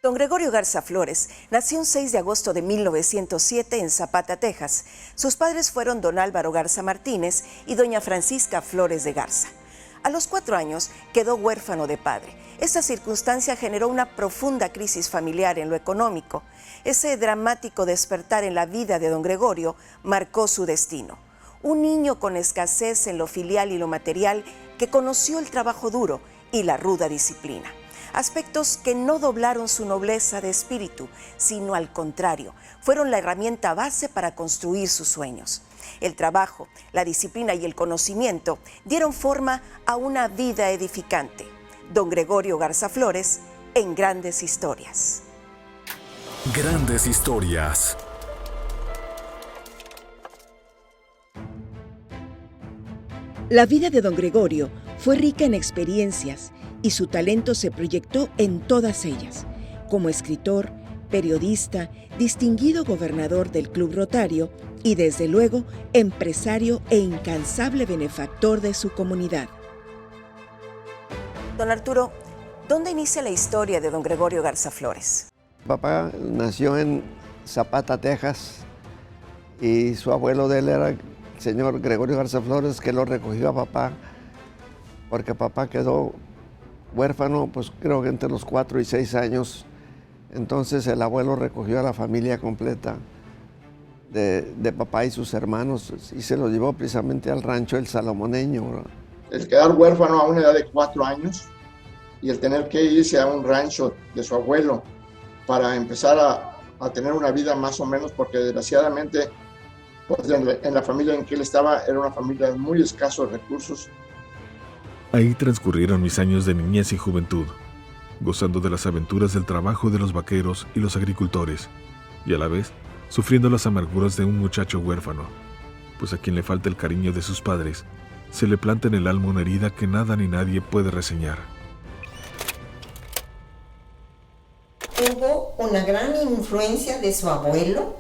Don Gregorio Garza Flores nació un 6 de agosto de 1907 en Zapata, Texas. Sus padres fueron don Álvaro Garza Martínez y doña Francisca Flores de Garza. A los 4 años quedó huérfano de padre. Esta circunstancia generó una profunda crisis familiar en lo económico. Ese dramático despertar en la vida de don Gregorio marcó su destino. Un niño con escasez en lo filial y lo material que conoció el trabajo duro y la ruda disciplina. Aspectos que no doblaron su nobleza de espíritu, sino al contrario, fueron la herramienta base para construir sus sueños. El trabajo, la disciplina y el conocimiento dieron forma a una vida edificante. Don Gregorio Garza Flores en Grandes Historias. Grandes Historias. La vida de don Gregorio fue rica en experiencias y su talento se proyectó en todas ellas. Como escritor, periodista, distinguido gobernador del Club Rotario y desde luego empresario e incansable benefactor de su comunidad. Don Arturo, ¿dónde inicia la historia de don Gregorio Garza Flores? Papá nació en Zapata, Texas, y su abuelo de él era el señor Gregorio Garza Flores, que lo recogió a papá, porque papá quedó huérfano, pues creo que entre los 4 y 6 años. Entonces el abuelo recogió a la familia completa de papá y sus hermanos y se los llevó precisamente al rancho El Salomoneño, ¿verdad? El quedar huérfano a una edad de 4 años y el tener que irse a un rancho de su abuelo para empezar a tener una vida más o menos, porque desgraciadamente pues, en la familia en que él estaba era una familia de muy escasos recursos. Ahí transcurrieron mis años de niñez y juventud, gozando de las aventuras del trabajo de los vaqueros y los agricultores, y a la vez sufriendo las amarguras de un muchacho huérfano, pues a quien le falta el cariño de sus padres, se le planta en el alma una herida que nada ni nadie puede reseñar. Tuvo una gran influencia de su abuelo,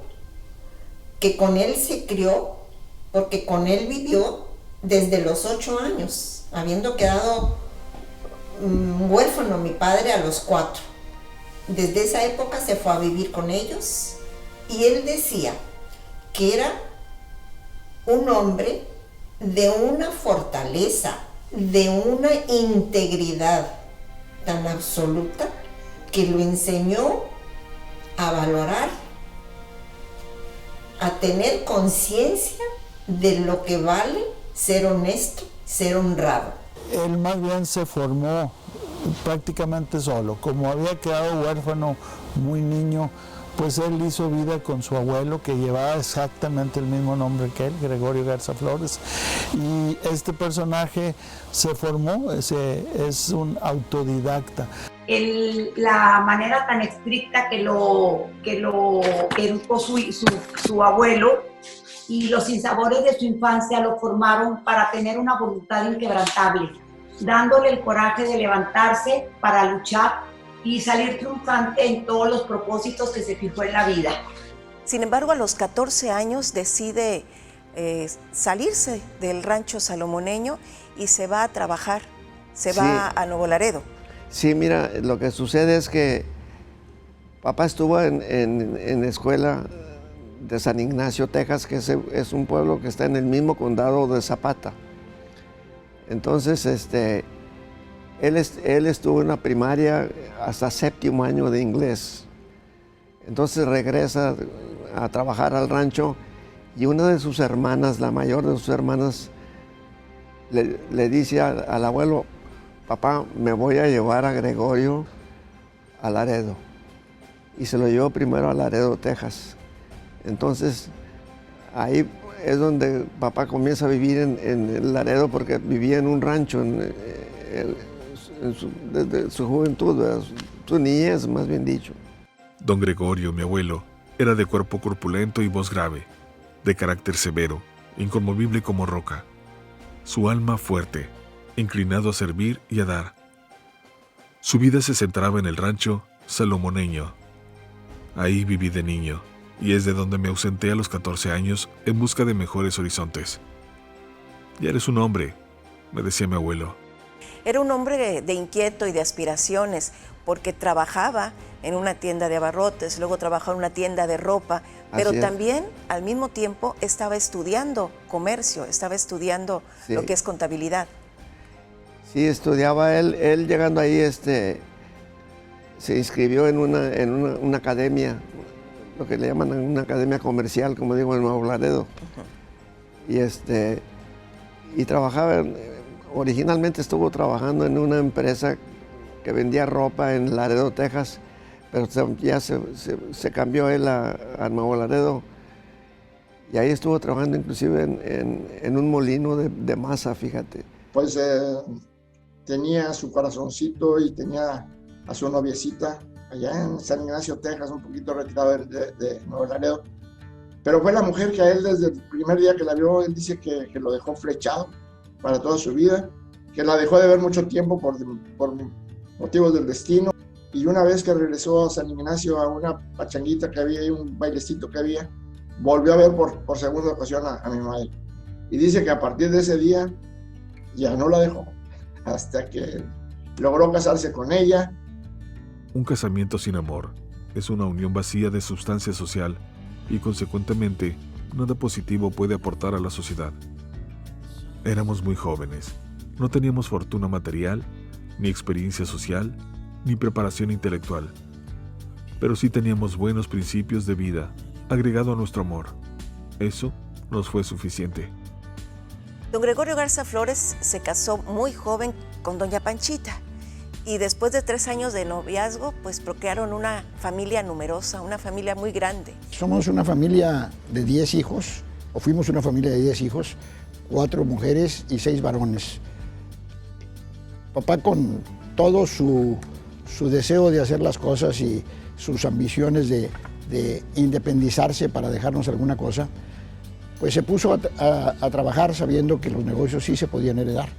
que con él se crió, porque con él vivió desde los 8 años. Habiendo quedado huérfano mi padre a los 4. Desde esa época se fue a vivir con ellos y él decía que era un hombre de una fortaleza, de una integridad tan absoluta que lo enseñó a valorar, a tener conciencia de lo que vale ser honesto, ser honrado. Él más bien se formó prácticamente solo. Como había quedado huérfano muy niño, pues él hizo vida con su abuelo, que llevaba exactamente el mismo nombre que él, Gregorio Garza Flores. Y este personaje se formó, es un autodidacta. La manera tan estricta que lo educó su abuelo, y los sinsabores de su infancia lo formaron para tener una voluntad inquebrantable, dándole el coraje de levantarse para luchar y salir triunfante en todos los propósitos que se fijó en la vida. Sin embargo, a los 14 años decide salirse del rancho salomoneño y se va a trabajar, va a Nuevo Laredo. Sí, mira, lo que sucede es que papá estuvo en escuela de San Ignacio, Texas, que es un pueblo que está en el mismo condado de Zapata. Entonces, él estuvo en la primaria hasta 7º año de inglés. Entonces regresa a trabajar al rancho y una de sus hermanas, la mayor de sus hermanas, le dice al abuelo: papá, me voy a llevar a Gregorio a Laredo. Y se lo llevó primero a Laredo, Texas. Entonces, ahí es donde papá comienza a vivir en Laredo, porque vivía en un rancho desde su juventud, su niñez, más bien dicho. Don Gregorio, mi abuelo, era de cuerpo corpulento y voz grave, de carácter severo, inconmovible como roca. Su alma fuerte, inclinado a servir y a dar. Su vida se centraba en el rancho salomoneño. Ahí viví de niño, y es de donde me ausenté a los 14 años en busca de mejores horizontes. Ya eres un hombre, me decía mi abuelo. Era un hombre de inquieto y de aspiraciones, porque trabajaba en una tienda de abarrotes, luego trabajó en una tienda de ropa, pero también al mismo tiempo estaba estudiando comercio, estaba estudiando lo que es contabilidad. Sí, estudiaba él llegando ahí, se inscribió en una academia, lo que le llaman una academia comercial, como digo, en Nuevo Laredo. Y trabajaba, originalmente estuvo trabajando en una empresa que vendía ropa en Laredo, Texas, pero ya se cambió él a Nuevo Laredo. Y ahí estuvo trabajando inclusive en un molino de masa, fíjate. Pues tenía su corazoncito y tenía a su noviecita allá en San Ignacio, Texas, un poquito retirado de Nuevo Laredo. Pero fue la mujer que a él desde el primer día que la vio, él dice que lo dejó flechado para toda su vida, que la dejó de ver mucho tiempo por motivos del destino. Y una vez que regresó a San Ignacio a una pachanguita que había y un bailecito que había, volvió a ver por segunda ocasión a mi madre. Y dice que a partir de ese día ya no la dejó, hasta que logró casarse con ella. Un casamiento sin amor es una unión vacía de sustancia social y consecuentemente nada positivo puede aportar a la sociedad. Éramos muy jóvenes, no teníamos fortuna material, ni experiencia social, ni preparación intelectual, pero sí teníamos buenos principios de vida agregado a nuestro amor. Eso nos fue suficiente. Don Gregorio Garza Flores se casó muy joven con doña Panchita y después de 3 años de noviazgo, pues procrearon una familia numerosa, una familia muy grande. Somos una familia de 10 hijos, o fuimos una familia de 10 hijos, 4 mujeres y 6 varones. Papá, con todo su deseo de hacer las cosas y sus ambiciones de independizarse para dejarnos alguna cosa, pues se puso a trabajar sabiendo que los negocios sí se podían heredar.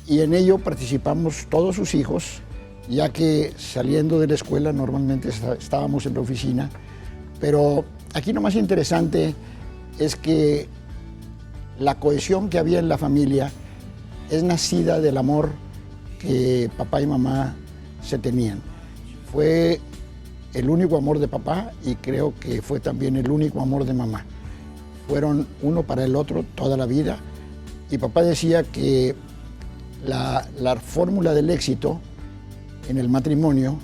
Y en ello participamos todos sus hijos, ya que saliendo de la escuela normalmente estábamos en la oficina. Pero aquí lo más interesante es que la cohesión que había en la familia es nacida del amor que papá y mamá se tenían. Fue el único amor de papá y creo que fue también el único amor de mamá. Fueron uno para el otro toda la vida y papá decía que la fórmula del éxito en el matrimonio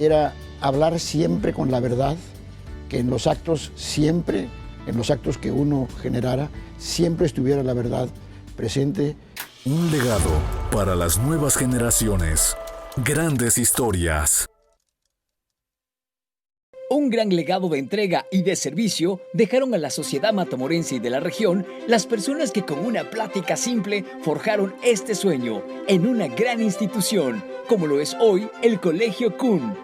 era hablar siempre con la verdad, que en los actos siempre, en los actos que uno generara, siempre estuviera la verdad presente. Un legado para las nuevas generaciones. Grandes historias. Un gran legado de entrega y de servicio dejaron a la sociedad matamorense y de la región las personas que con una plática simple forjaron este sueño en una gran institución, como lo es hoy el Colegio Kun.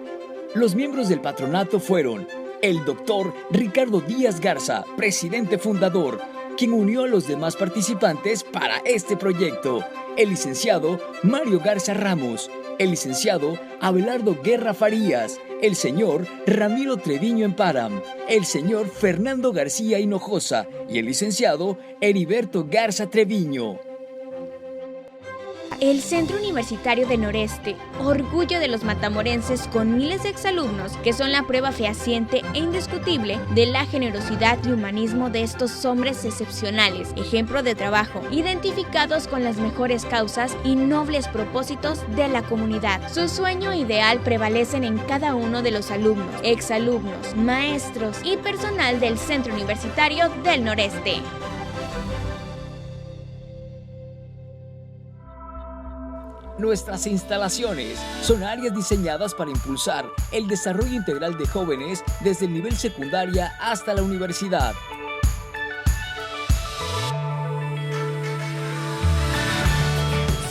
Los miembros del patronato fueron el doctor Ricardo Díaz Garza, presidente fundador, quien unió a los demás participantes para este proyecto, el licenciado Mario Garza Ramos, el licenciado Abelardo Guerra Farías, el señor Ramiro Treviño Emparam, el señor Fernando García Hinojosa y el licenciado Heriberto Garza Treviño. El Centro Universitario del Noreste, orgullo de los matamorenses con miles de exalumnos que son la prueba fehaciente e indiscutible de la generosidad y humanismo de estos hombres excepcionales, ejemplo de trabajo, identificados con las mejores causas y nobles propósitos de la comunidad. Su sueño ideal prevalecen en cada uno de los alumnos, exalumnos, maestros y personal del Centro Universitario del Noreste. Nuestras instalaciones son áreas diseñadas para impulsar el desarrollo integral de jóvenes desde el nivel secundaria hasta la universidad.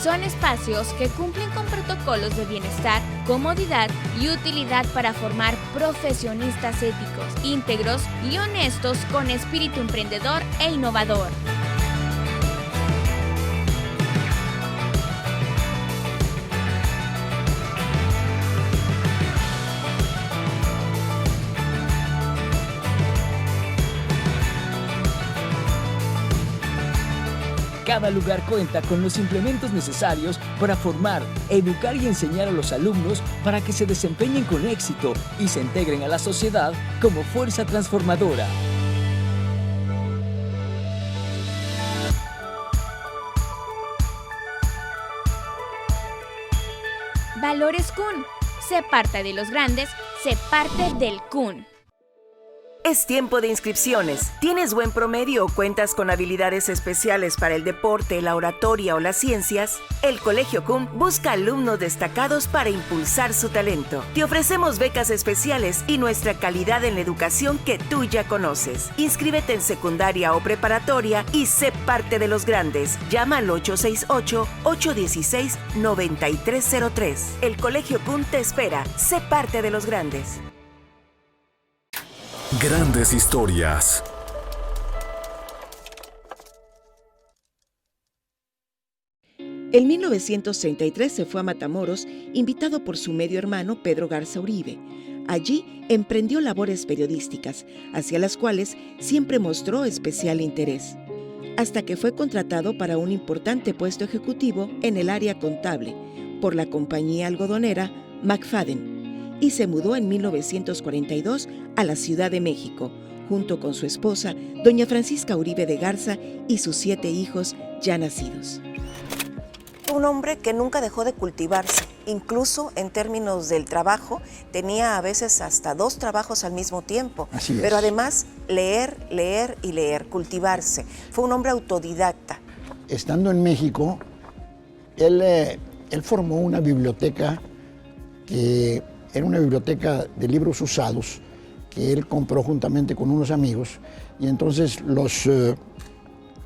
Son espacios que cumplen con protocolos de bienestar, comodidad y utilidad para formar profesionistas éticos, íntegros y honestos con espíritu emprendedor e innovador. Cada lugar cuenta con los implementos necesarios para formar, educar y enseñar a los alumnos para que se desempeñen con éxito y se integren a la sociedad como fuerza transformadora. Valores Kun. Sé parte de los grandes, sé parte del Kun. Es tiempo de inscripciones. ¿Tienes buen promedio o cuentas con habilidades especiales para el deporte, la oratoria o las ciencias? El Colegio Kun busca alumnos destacados para impulsar su talento. Te ofrecemos becas especiales y nuestra calidad en la educación que tú ya conoces. Inscríbete en secundaria o preparatoria y sé parte de los grandes. Llama al 868-816-9303. El Colegio Kun te espera. Sé parte de los grandes. Grandes historias. En 1933 se fue a Matamoros, invitado por su medio hermano Pedro Garza Uribe. Allí emprendió labores periodísticas, hacia las cuales siempre mostró especial interés, hasta que fue contratado para un importante puesto ejecutivo en el área contable por la compañía algodonera McFadden, y se mudó en 1942 a la Ciudad de México, junto con su esposa, doña Francisca Uribe de Garza, y sus 7 hijos ya nacidos. Un hombre que nunca dejó de cultivarse, incluso en términos del trabajo, tenía a veces hasta 2 trabajos al mismo tiempo. Así es. Pero además, leer, leer y leer, cultivarse. Fue un hombre autodidacta. Estando en México, él formó una biblioteca que era una biblioteca de libros usados que él compró juntamente con unos amigos, y entonces los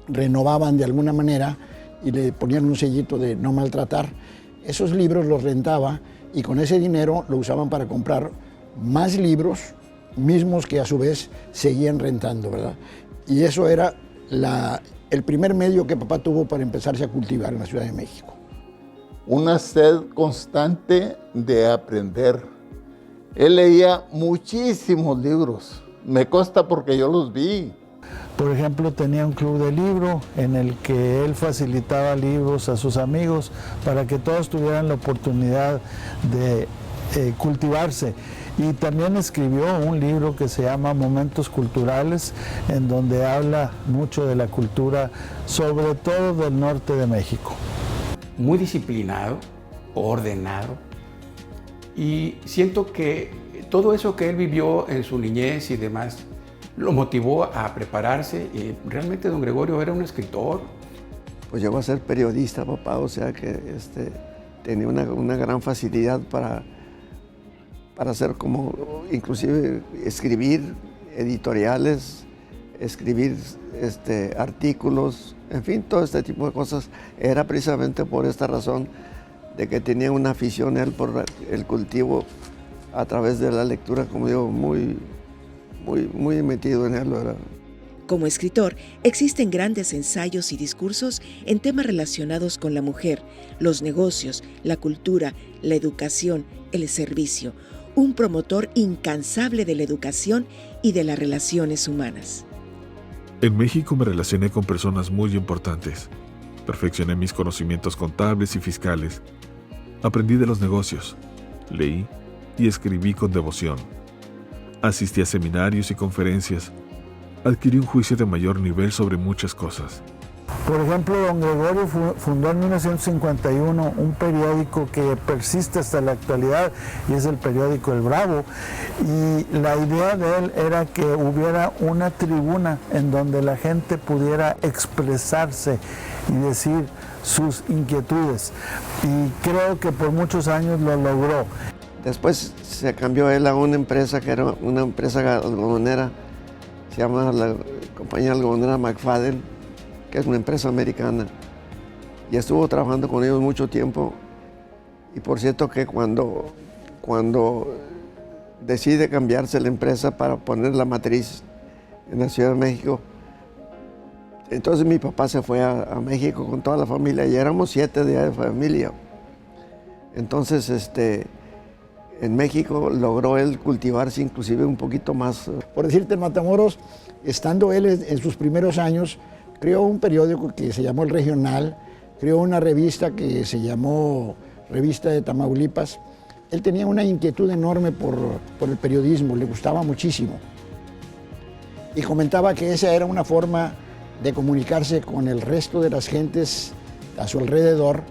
renovaban de alguna manera y le ponían un sellito de no maltratar. Esos libros los rentaba y con ese dinero lo usaban para comprar más libros, mismos que a su vez seguían rentando, ¿verdad? Y eso era el primer medio que papá tuvo para empezarse a cultivar en la Ciudad de México. Una sed constante de aprender. Él leía muchísimos libros, me consta porque yo los vi. Por ejemplo, tenía un club de libro en el que él facilitaba libros a sus amigos para que todos tuvieran la oportunidad de cultivarse. Y también escribió un libro que se llama Momentos Culturales, en donde habla mucho de la cultura, sobre todo del norte de México. Muy disciplinado, ordenado, y siento que todo eso que él vivió en su niñez y demás lo motivó a prepararse, y realmente don Gregorio era un escritor. Pues llegó a ser periodista, papá, o sea que tenía una gran facilidad para hacer como, inclusive escribir editoriales, escribir artículos, en fin, todo este tipo de cosas. Era precisamente por esta razón de que tenía una afición él por el cultivo a través de la lectura, como digo, muy metido en él, ¿verdad? Como escritor, existen grandes ensayos y discursos en temas relacionados con la mujer, los negocios, la cultura, la educación, el servicio. Un promotor incansable de la educación y de las relaciones humanas. En México me relacioné con personas muy importantes. Perfeccioné mis conocimientos contables y fiscales. Aprendí de los negocios. Leí y escribí con devoción. Asistí a seminarios y conferencias. Adquirí un juicio de mayor nivel sobre muchas cosas. Por ejemplo, don Gregorio fundó en 1951 un periódico que persiste hasta la actualidad, y es el periódico El Bravo. Y la idea de él era que hubiera una tribuna en donde la gente pudiera expresarse y decir sus inquietudes. Y creo que por muchos años lo logró. Después se cambió él a una empresa que era una empresa algodonera, se llama la compañía algodonera McFadden, que es una empresa americana, y estuvo trabajando con ellos mucho tiempo. Y por cierto que cuando decide cambiarse la empresa para poner la matriz en la Ciudad de México, entonces mi papá se fue a México con toda la familia, y éramos 7 de familia. Entonces en México logró él cultivarse inclusive un poquito más. Por decirte, en Matamoros, estando él en sus primeros años, creó un periódico que se llamó El Regional, creó una revista que se llamó Revista de Tamaulipas. Él tenía una inquietud enorme por el periodismo, le gustaba muchísimo. Y comentaba que esa era una forma de comunicarse con el resto de las gentes a su alrededor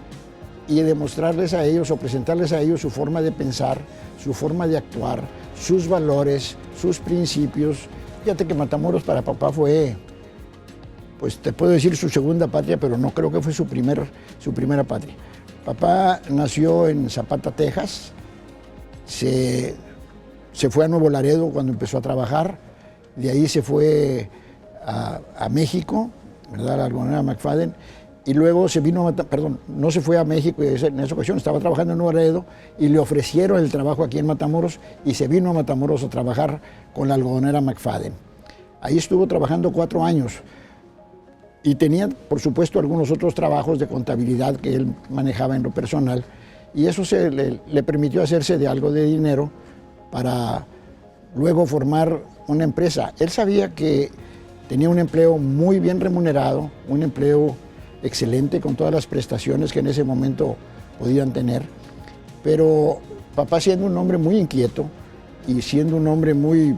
y demostrarles a ellos o presentarles a ellos su forma de pensar, su forma de actuar, sus valores, sus principios. Fíjate que Matamoros para papá fue, pues te puedo decir su segunda patria, pero no creo que fue su primera patria. Papá nació en Zapata, Texas, se fue a Nuevo Laredo cuando empezó a trabajar, de ahí se fue a México, ¿verdad? A la algodonera McFadden, y luego se vino, no se fue a México en esa ocasión, estaba trabajando en Nuevo Laredo y le ofrecieron el trabajo aquí en Matamoros y se vino a Matamoros a trabajar con la algodonera McFadden. Ahí estuvo trabajando 4 años y tenía, por supuesto, algunos otros trabajos de contabilidad que él manejaba en lo personal y eso le permitió hacerse de algo de dinero para luego formar una empresa. Él sabía que tenía un empleo muy bien remunerado, un empleo excelente con todas las prestaciones que en ese momento podían tener, pero papá, siendo un hombre muy inquieto y siendo un hombre muy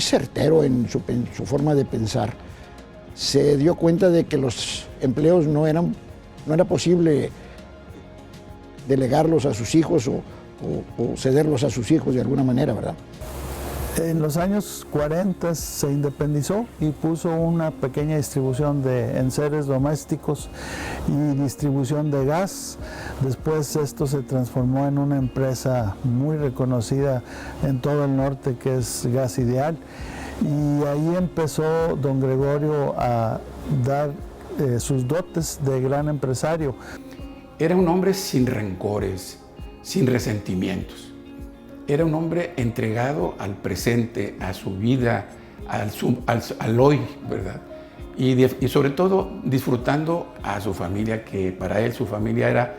certero en su forma de pensar, se dio cuenta de que los empleos no era posible delegarlos a sus hijos o cederlos a sus hijos de alguna manera, ¿verdad? En los años 40 se independizó y puso una pequeña distribución de enseres domésticos y distribución de gas. Después esto se transformó en una empresa muy reconocida en todo el norte que es Gas Ideal. Y ahí empezó don Gregorio a dar sus dotes de gran empresario. Era un hombre sin rencores, sin resentimientos. Era un hombre entregado al presente, a su vida, al hoy, ¿verdad? Y sobre todo disfrutando a su familia, que para él su familia era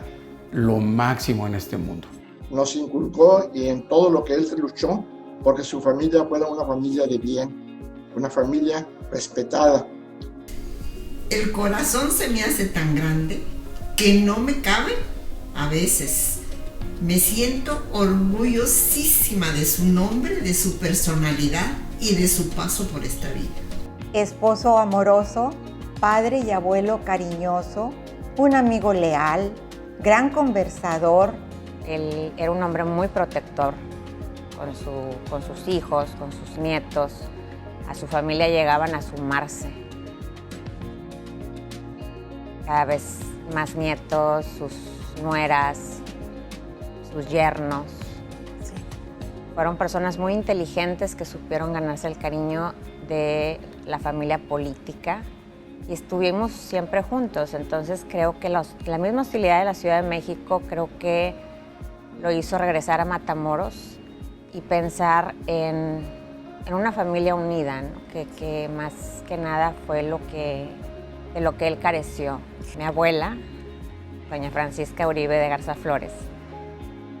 lo máximo en este mundo. Nos inculcó y en todo lo que él luchó, porque su familia fuera una familia de bien, una familia respetada. El corazón se me hace tan grande que no me cabe a veces. Me siento orgullosísima de su nombre, de su personalidad y de su paso por esta vida. Esposo amoroso, padre y abuelo cariñoso, un amigo leal, gran conversador. Él era un hombre muy protector con sus hijos, con sus nietos. A su familia llegaban a sumarse. Cada vez más nietos, sus nueras, sus yernos. Sí. Fueron personas muy inteligentes que supieron ganarse el cariño de la familia política y estuvimos siempre juntos. Entonces creo que la misma hostilidad de la Ciudad de México creo que lo hizo regresar a Matamoros y pensar en una familia unida, ¿no? que más que nada fue de lo que él careció. Mi abuela, doña Francisca Uribe de Garza Flores,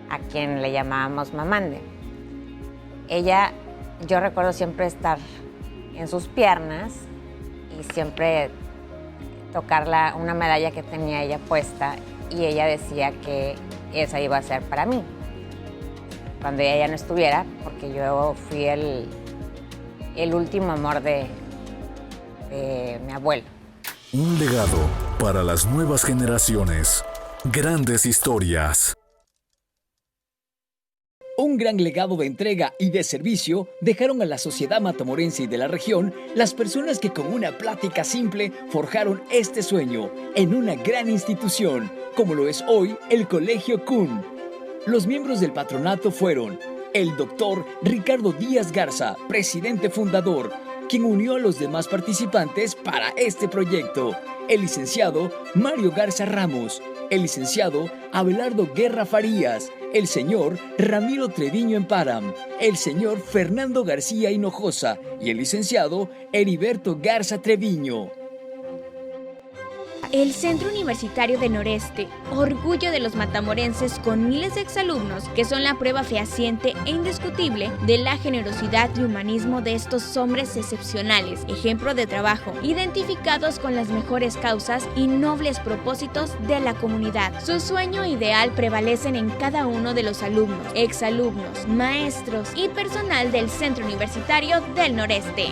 a quien le llamábamos Mamande. Ella, yo recuerdo siempre estar en sus piernas y siempre tocar una medalla que tenía ella puesta y ella decía que esa iba a ser para mí cuando ella ya no estuviera, porque yo fui el último amor de mi abuelo. Un legado para las nuevas generaciones. Grandes historias. Un gran legado de entrega y de servicio dejaron a la sociedad matamorense y de la región las personas que con una plática simple forjaron este sueño en una gran institución, como lo es hoy el Colegio Kuhn. Los miembros del patronato fueron el doctor Ricardo Díaz Garza, presidente fundador, quien unió a los demás participantes para este proyecto, el licenciado Mario Garza Ramos, el licenciado Abelardo Guerra Farías, el señor Ramiro Treviño Emparam, el señor Fernando García Hinojosa y el licenciado Heriberto Garza Treviño. El Centro Universitario de Noreste, orgullo de los matamorenses con miles de exalumnos que son la prueba fehaciente e indiscutible de la generosidad y humanismo de estos hombres excepcionales, ejemplo de trabajo, identificados con las mejores causas y nobles propósitos de la comunidad. Su sueño ideal prevalecen en cada uno de los alumnos, exalumnos, maestros y personal del Centro Universitario del Noreste.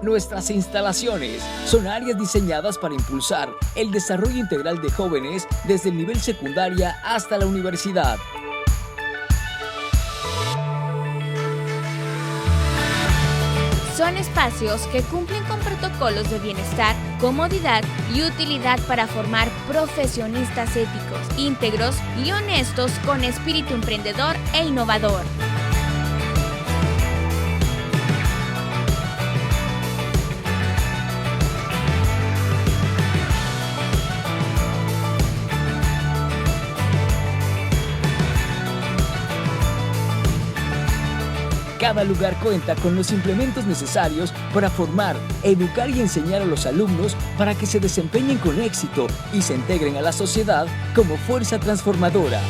Nuestras instalaciones son áreas diseñadas para impulsar el desarrollo integral de jóvenes desde el nivel secundaria hasta la universidad. Son espacios que cumplen con protocolos de bienestar, comodidad y utilidad para formar profesionistas éticos, íntegros y honestos con espíritu emprendedor e innovador. Cada lugar cuenta con los implementos necesarios para formar, educar y enseñar a los alumnos para que se desempeñen con éxito y se integren a la sociedad como fuerza transformadora.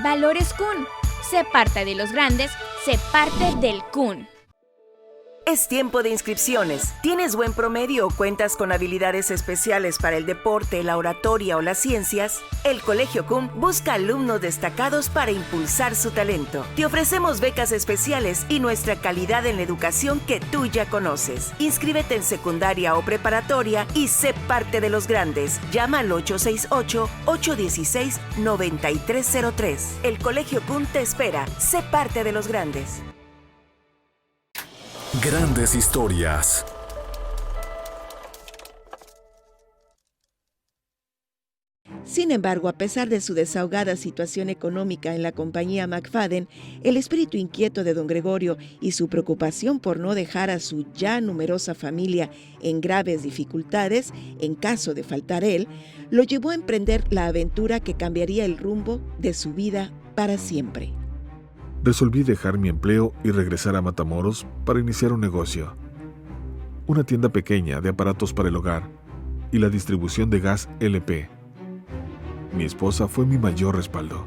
Valores CUN. Se parte de los grandes, se parte del CUN. Es tiempo de inscripciones. ¿Tienes buen promedio o cuentas con habilidades especiales para el deporte, la oratoria o las ciencias? El Colegio CUM busca alumnos destacados para impulsar su talento. Te ofrecemos becas especiales y nuestra calidad en la educación que tú ya conoces. Inscríbete en secundaria o preparatoria y sé parte de los grandes. Llama al 868-816-9303. El Colegio CUM te espera. Sé parte de los grandes. Grandes historias. Sin embargo, a pesar de su desahogada situación económica en la compañía McFadden, el espíritu inquieto de don Gregorio y su preocupación por no dejar a su ya numerosa familia en graves dificultades en caso de faltar él, lo llevó a emprender la aventura que cambiaría el rumbo de su vida para siempre. Resolví dejar mi empleo y regresar a Matamoros para iniciar un negocio. Una tienda pequeña de aparatos para el hogar y la distribución de gas LP. Mi esposa fue mi mayor respaldo.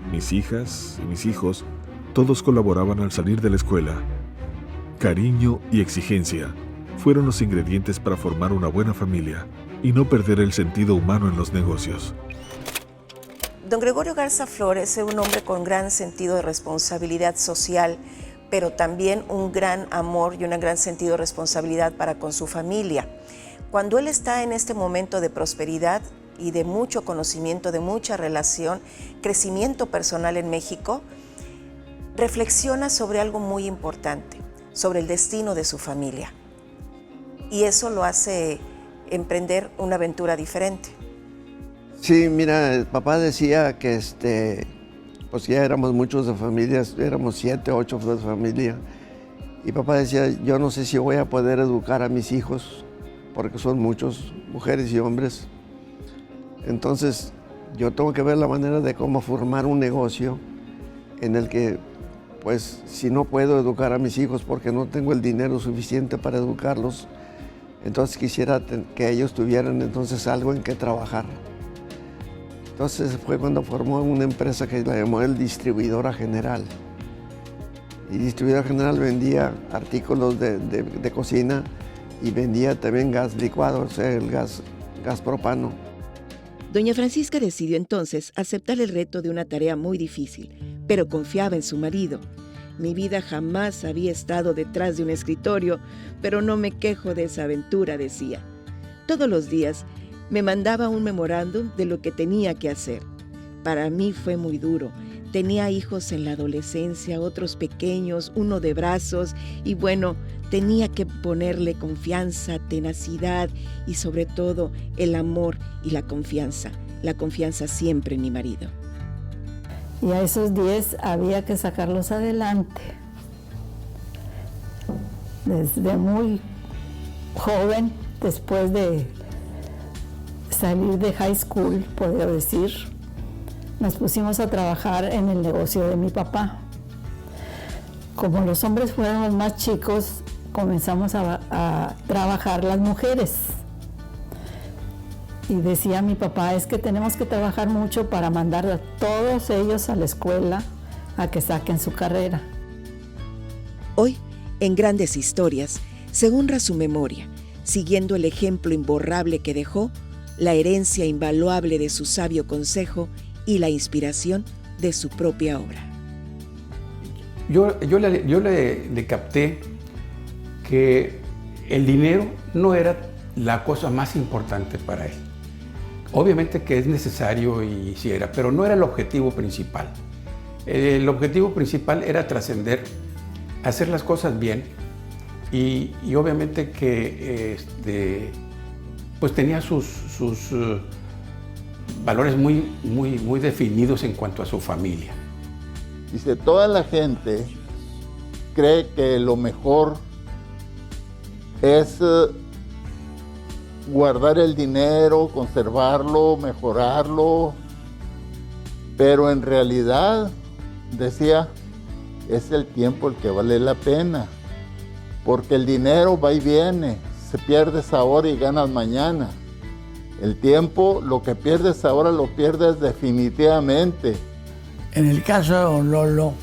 Mis hijas y mis hijos, todos colaboraban al salir de la escuela. Cariño y exigencia fueron los ingredientes para formar una buena familia y no perder el sentido humano en los negocios. Don Gregorio Garza Flores es un hombre con gran sentido de responsabilidad social, pero también un gran amor y un gran sentido de responsabilidad para con su familia. Cuando él está en este momento de prosperidad y de mucho conocimiento, de mucha relación, crecimiento personal en México, reflexiona sobre algo muy importante, sobre el destino de su familia. Y eso lo hace emprender una aventura diferente. Sí, mira, el papá decía que pues ya éramos muchos de familias, éramos 7, 8 de familia. Y papá decía, yo no sé si voy a poder educar a mis hijos, porque son muchos, mujeres y hombres. Entonces, yo tengo que ver la manera de cómo formar un negocio en el que, pues, si no puedo educar a mis hijos porque no tengo el dinero suficiente para educarlos, entonces quisiera que ellos tuvieran entonces algo en que trabajar. Entonces fue cuando formó una empresa que la llamó el Distribuidora General. Y Distribuidora General vendía artículos de cocina y vendía también gas licuado, o sea, el gas propano. Doña Francisca decidió entonces aceptar el reto de una tarea muy difícil, pero confiaba en su marido. Mi vida jamás había estado detrás de un escritorio, pero no me quejo de esa aventura, decía. Todos los días me mandaba un memorándum de lo que tenía que hacer. Para mí fue muy duro. Tenía hijos en la adolescencia, otros pequeños, uno de brazos, y bueno, tenía que ponerle confianza, tenacidad y sobre todo el amor y la confianza siempre en mi marido. Y a esos 10 había que sacarlos adelante. Desde muy joven, después de salir de high school, puedo decir, nos pusimos a trabajar en el negocio de mi papá. Como los hombres fueron los más chicos, comenzamos a trabajar las mujeres. Y decía mi papá, es que tenemos que trabajar mucho para mandar a todos ellos a la escuela a que saquen su carrera. Hoy, en Grandes Historias, se honra su memoria, siguiendo el ejemplo imborrable que dejó, la herencia invaluable de su sabio consejo y la inspiración de su propia obra. Yo le capté que el dinero no era la cosa más importante para él. Obviamente que es necesario y sí era, pero no era el objetivo principal. El objetivo principal era trascender, hacer las cosas bien y obviamente que pues tenía sus valores muy definidos en cuanto a su familia. Dice, toda la gente cree que lo mejor es guardar el dinero, conservarlo, mejorarlo, pero en realidad, decía, es el tiempo el que vale la pena, porque el dinero va y viene, se pierdes ahora y ganas mañana. El tiempo, lo que pierdes ahora lo pierdes definitivamente. En el caso de don Lolo,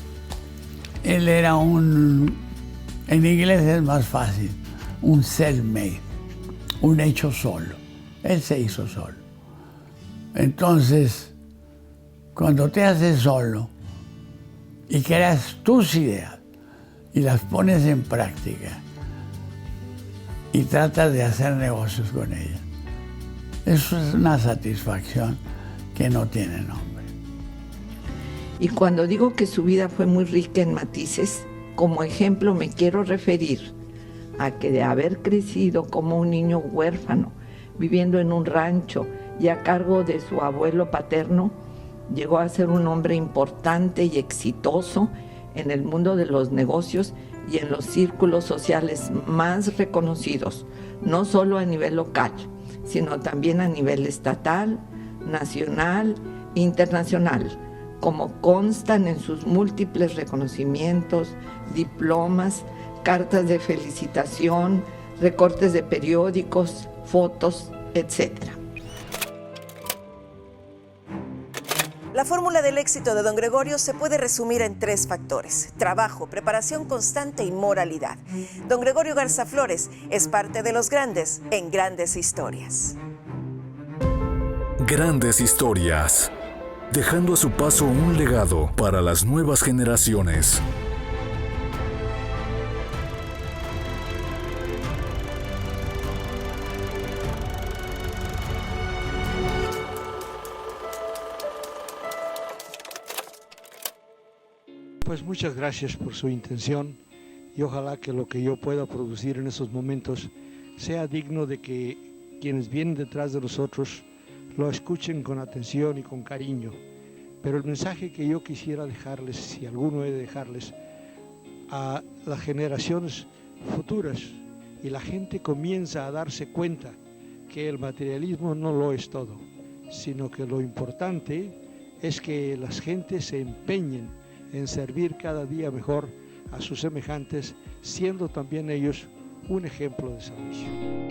él era en inglés es más fácil, un self-made, un hecho solo. Él se hizo solo. Entonces, cuando te haces solo y creas tus ideas y las pones en práctica y tratas de hacer negocios con ellas, eso es una satisfacción que no tiene nombre. Y cuando digo que su vida fue muy rica en matices, como ejemplo me quiero referir a que de haber crecido como un niño huérfano, viviendo en un rancho y a cargo de su abuelo paterno, llegó a ser un hombre importante y exitoso en el mundo de los negocios y en los círculos sociales más reconocidos, no solo a nivel local, sino también a nivel estatal, nacional e internacional, como constan en sus múltiples reconocimientos, diplomas, cartas de felicitación, recortes de periódicos, fotos, etc. La fórmula del éxito de don Gregorio se puede resumir en 3 factores: trabajo, preparación constante y moralidad. Don Gregorio Garza Flores es parte de los grandes en Grandes Historias. Grandes Historias, dejando a su paso un legado para las nuevas generaciones. Pues muchas gracias por su intención y ojalá que lo que yo pueda producir en esos momentos sea digno de que quienes vienen detrás de nosotros lo escuchen con atención y con cariño. Pero el mensaje que yo quisiera dejarles, si alguno he de dejarles, a las generaciones futuras, y la gente comienza a darse cuenta que el materialismo no lo es todo, sino que lo importante es que las gentes se empeñen en servir cada día mejor a sus semejantes, siendo también ellos un ejemplo de servicio.